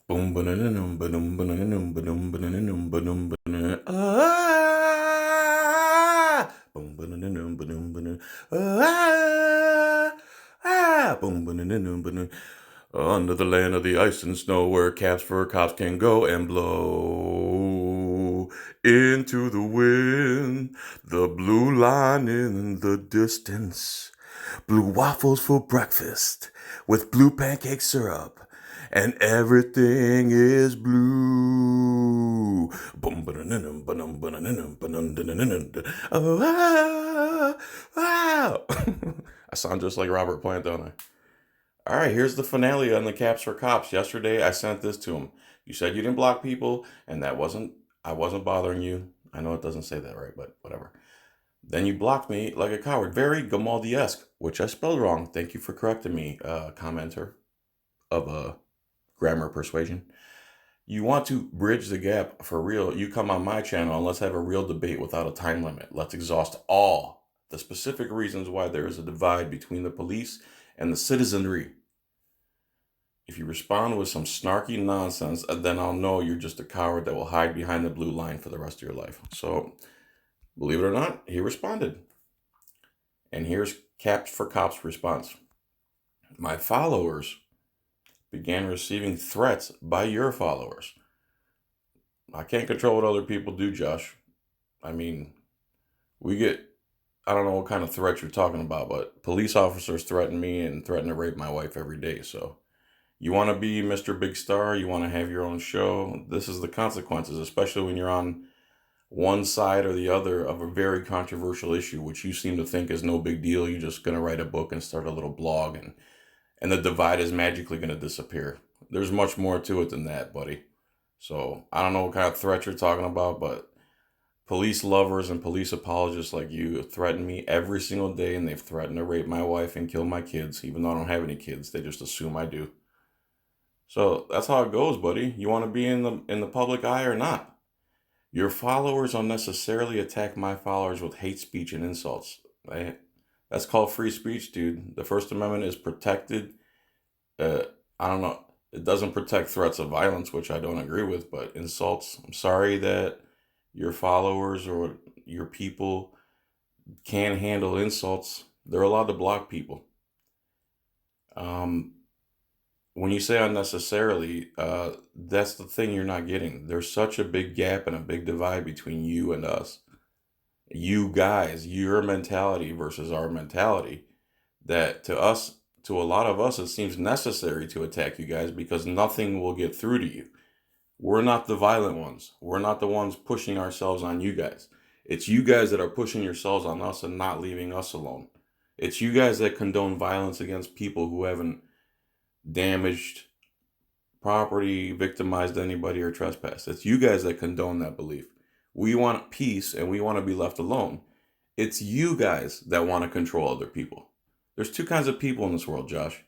Boom ba-da-da-dum, ba-dum, ba-da-da-dum, ba-dum, ba-da-da-dum, ba-dum, ba-da-da. Ah! Boom ba-da-da-dum, ba-dum, ba-dum. Ah! Ah! Boom ba-da-da-dum, ba-dum. Under the land of the ice and snow, where caps for cops can go and blow into the wind. The blue line in the distance. Blue waffles for breakfast with blue pancake syrup. And everything is blue. Oh, ah, ah. I sound just like Robert Plant, don't I? All right, here's the finale on the Caps for Cops. Yesterday, I sent this to him. You said you didn't block people, and I wasn't bothering you. I know it doesn't say that right, but whatever. Then you blocked me like a coward. Very Gamaldi-esque, which I spelled wrong. Thank you for correcting me, commenter of grammar persuasion. You want to bridge the gap for real. You come on my channel and let's have a real debate without a time limit. Let's exhaust all the specific reasons why there is a divide between the police and the citizenry. If you respond with some snarky nonsense, then I'll know you're just a coward that will hide behind the blue line for the rest of your life. So, believe it or not, he responded. And here's Caps for Cops' response. My followers began receiving threats by your followers. I can't control what other people do, Josh. I mean, we get, I don't know what kind of threats you're talking about, but police officers threaten me and threaten to rape my wife every day. So, you want to be Mr. Big Star, you want to have your own show. This is the consequences, especially when you're on one side or the other of a very controversial issue, which you seem to think is no big deal. You're just going to write a book and start a little blog, and the divide is magically going to disappear. There's much more to it than that, buddy. So I don't know what kind of threat you're talking about, but police lovers and police apologists like you threaten me every single day, and they've threatened to rape my wife and kill my kids, even though I don't have any kids. They just assume I do. So that's how it goes, buddy. You want to be in the public eye or not? Your followers unnecessarily attack my followers with hate speech and insults. That's called free speech, dude. The First Amendment is protected. I don't know. It doesn't protect threats of violence, which I don't agree with, but insults. I'm sorry that your followers or your people can't handle insults. They're allowed to block people. Um, when you say unnecessarily, that's the thing you're not getting. There's such a big gap and a big divide between you and us. You guys, your mentality versus our mentality, that to a lot of us, it seems necessary to attack you guys because nothing will get through to you. We're not the violent ones. We're not the ones pushing ourselves on you guys. It's you guys that are pushing yourselves on us and not leaving us alone. It's you guys that condone violence against people who haven't damaged property, victimized anybody, or trespassed. It's you guys that condone that belief. We want peace and we want to be left alone. It's you guys that want to control other people. There's two kinds of people in this world, Josh.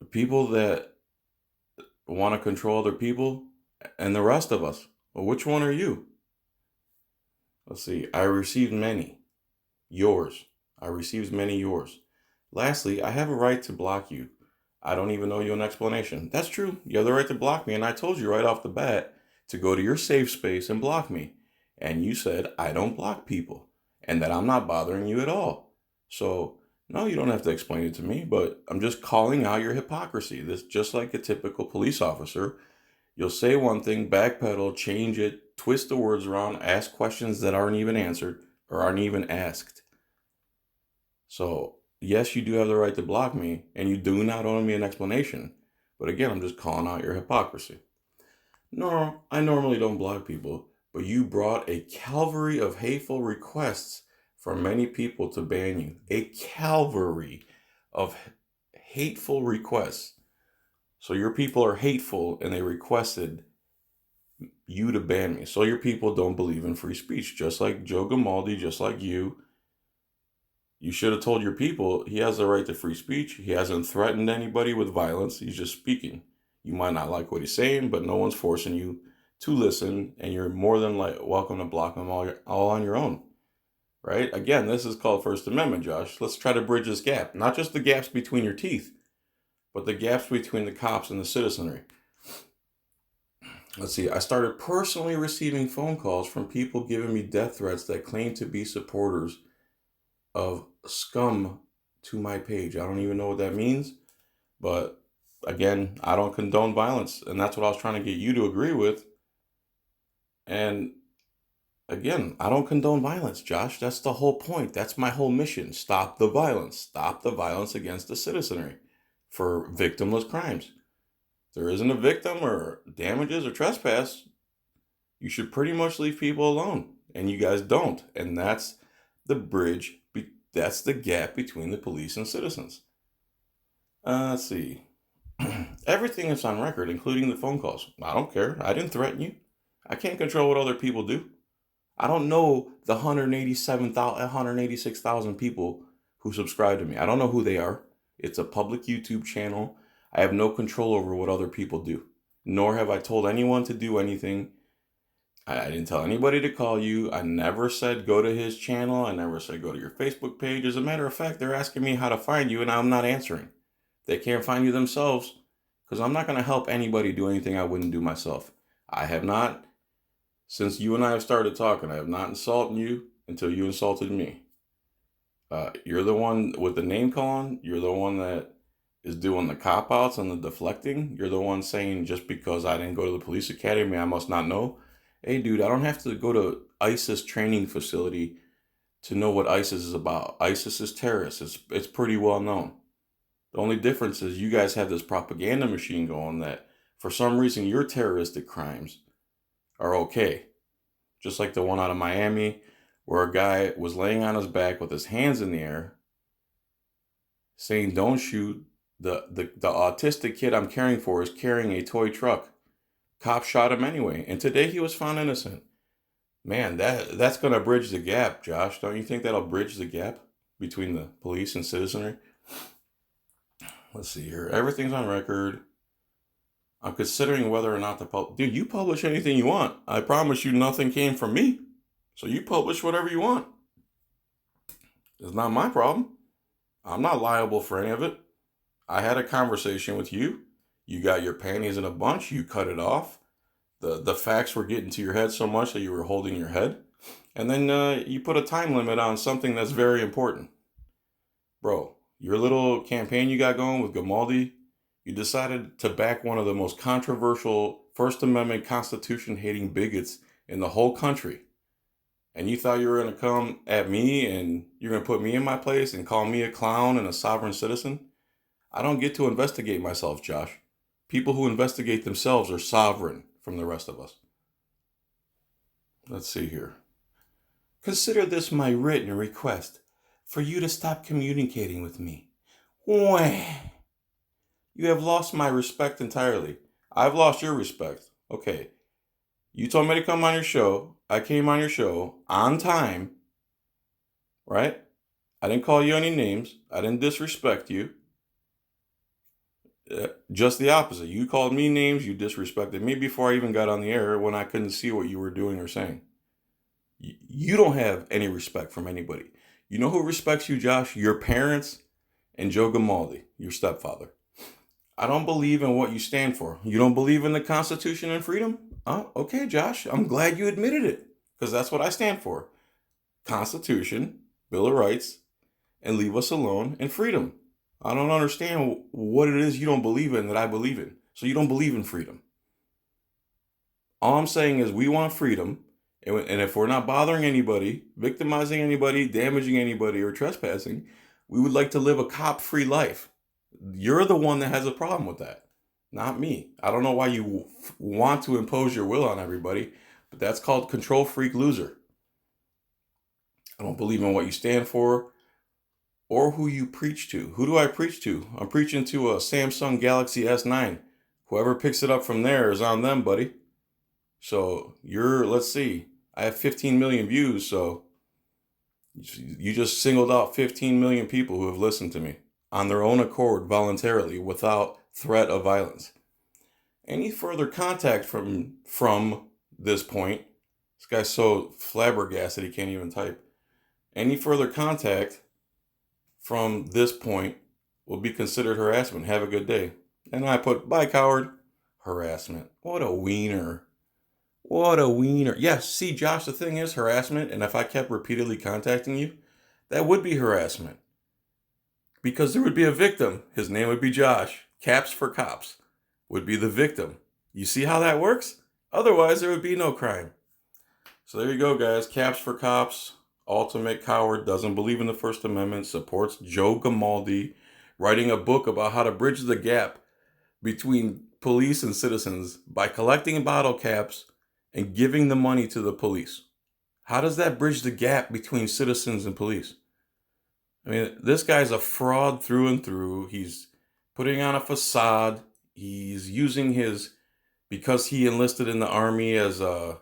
The people that want to control other people and the rest of us. Well, which one are you? Let's see. I received many. Yours. I received many yours. Lastly, I have a right to block you. I don't even owe you an explanation. That's true. You have the right to block me, and I told you right off the bat to go to your safe space and block me. And you said I don't block people and that I'm not bothering you at all. So, no, you don't have to explain it to me, but I'm just calling out your hypocrisy. This just like a typical police officer. You'll say one thing, backpedal, change it, twist the words around, ask questions that aren't even answered or aren't even asked. So, yes, you do have the right to block me, and you do not owe me an explanation. But again, I'm just calling out your hypocrisy. No, I normally don't block people, but you brought a cavalry of hateful requests from many people to ban you. A cavalry of hateful requests. So your people are hateful and they requested you to ban me. So your people don't believe in free speech, just like Joe Gamaldi, just like you. You should have told your people he has the right to free speech. He hasn't threatened anybody with violence. He's just speaking. You might not like what he's saying, but no one's forcing you to listen, and you're more than welcome to block him all on your own. Right? Again, this is called First Amendment, Josh. Let's try to bridge this gap. Not just the gaps between your teeth, but the gaps between the cops and the citizenry. Let's see. I started personally receiving phone calls from people giving me death threats that claim to be supporters of scum to my page. I don't even know what that means, but again, I don't condone violence, and that's what I was trying to get you to agree with. And again, I don't condone violence, Josh. That's the whole point. That's my whole mission. Stop the violence. Stop the violence against the citizenry for victimless crimes. If there isn't a victim or damages or trespass, you should pretty much leave people alone. And you guys don't. And that's the bridge. That's the gap between the police and citizens. Let's see. Everything is on record, including the phone calls. I don't care. I didn't threaten you. I can't control what other people do. I don't know the 186,000 people who subscribe to me. I don't know who they are. It's a public YouTube channel. I have no control over what other people do, nor have I told anyone to do anything. I didn't tell anybody to call you. I never said go to his channel. I never said go to your Facebook page. As a matter of fact, they're asking me how to find you, and I'm not answering. They can't find you themselves because I'm not going to help anybody do anything I wouldn't do myself. I have not, since you and I have started talking, I have not insulted you until you insulted me. You're the one with the name calling. You're the one that is doing the cop outs and the deflecting. You're the one saying just because I didn't go to the police academy, I must not know. Hey, dude, I don't have to go to ISIS training facility to know what ISIS is about. ISIS is terrorists. It's pretty well known. The only difference is you guys have this propaganda machine going that for some reason your terroristic crimes are okay. Just like the one out of Miami where a guy was laying on his back with his hands in the air saying don't shoot. The autistic kid I'm caring for is carrying a toy truck. Cops shot him anyway, and today he was found innocent. Man, that's going to bridge the gap, Josh. Don't you think that'll bridge the gap between the police and citizenry? Let's see here. Everything's on record. I'm considering whether or not to publish. Dude, you publish anything you want. I promise you nothing came from me. So you publish whatever you want. It's not my problem. I'm not liable for any of it. I had a conversation with you. You got your panties in a bunch. You cut it off. The facts were getting to your head so much that you were holding your head. And then you put a time limit on something that's very important. Bro, your little campaign you got going with Gamaldi, you decided to back one of the most controversial First Amendment Constitution hating bigots in the whole country. And you thought you were going to come at me and you're going to put me in my place and call me a clown and a sovereign citizen? I don't get to investigate myself, Josh. People who investigate themselves are sovereign from the rest of us. Let's see here. Consider this my written request for you to stop communicating with me. Wah. You have lost my respect entirely. I've lost your respect. Okay. You told me to come on your show. I came on your show on time. Right? I didn't call you any names. I didn't disrespect you. Just the opposite. You called me names. You disrespected me before I even got on the air when I couldn't see what you were doing or saying. You don't have any respect from anybody. You know who respects you, Josh? Your parents and Joe Gamaldi, your stepfather. I don't believe in what you stand for. You don't believe in the Constitution and freedom? Oh, okay, Josh. I'm glad you admitted it because that's what I stand for. Constitution, Bill of Rights, and leave us alone, and freedom. I don't understand what it is you don't believe in that I believe in. So you don't believe in freedom. All I'm saying is we want freedom. And if we're not bothering anybody, victimizing anybody, damaging anybody, or trespassing, we would like to live a cop-free life. You're the one that has a problem with that, not me. I don't know why you want to impose your will on everybody, but that's called control freak loser. I don't believe in what you stand for or who you preach to. Who do I preach to? I'm preaching to a Samsung Galaxy S9. Whoever picks it up from there is on them, buddy. So let's see, I have 15 million views, so you just singled out 15 million people who have listened to me on their own accord, voluntarily, without threat of violence. Any further contact from this point, this guy's so flabbergasted he can't even type. Any further contact from this point will be considered harassment. Have a good day. And I put, bye, coward. harassment. What a wiener. What a wiener. Yes, see, Josh, the thing is harassment, and if I kept repeatedly contacting you, that would be harassment. Because there would be a victim. His name would be Josh. Caps for cops would be the victim. You see how that works? Otherwise, there would be no crime. So there you go, guys. Caps for cops. Ultimate coward, doesn't believe in the First Amendment, supports Joe Gamaldi, writing a book about how to bridge the gap between police and citizens by collecting bottle caps and giving the money to the police. How does that bridge the gap between citizens and police? I mean, this guy's a fraud through and through. He's putting on a facade. He's using because he enlisted in the army as a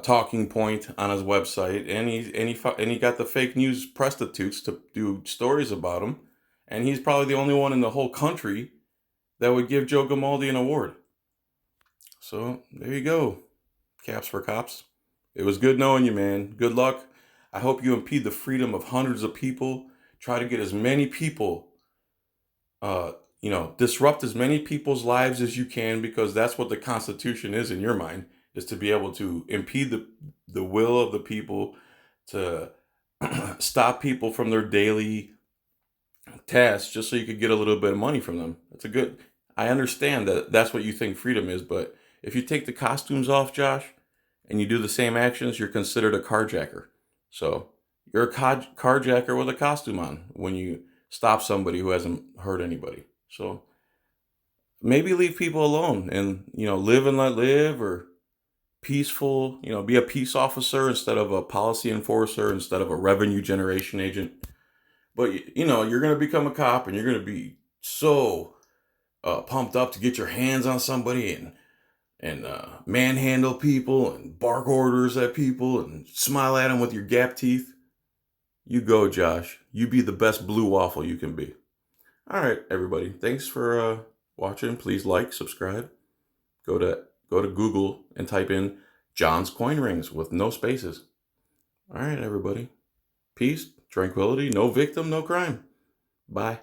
talking point on his website, and he got the fake news prostitutes to do stories about him, and he's probably the only one in the whole country that would give Joe Gamaldi an award. So there you go, Caps for Cops. It was good knowing you, man. Good luck. I hope you impede the freedom of hundreds of people. Try to get as many people, disrupt as many people's lives as you can, because that's what the Constitution is in your mind, is to be able to impede the will of the people, to stop people from their daily tasks just so you could get a little bit of money from them. I understand that that's what you think freedom is, but if you take the costumes off, Josh, and you do the same actions, you're considered a carjacker. So you're a carjacker with a costume on when you stop somebody who hasn't hurt anybody. So maybe leave people alone and, live and let live, or peaceful, be a peace officer instead of a policy enforcer, instead of a revenue generation agent. But, you're going to become a cop, and you're going to be so pumped up to get your hands on somebody and manhandle people and bark orders at people and smile at them with your gap teeth. You go, Josh. You be the best blue waffle you can be. All right, everybody. Thanks for watching. Please like, subscribe. Go to Google and type in John's Coin Rings with no spaces. All right, everybody. Peace, tranquility, no victim, no crime. Bye.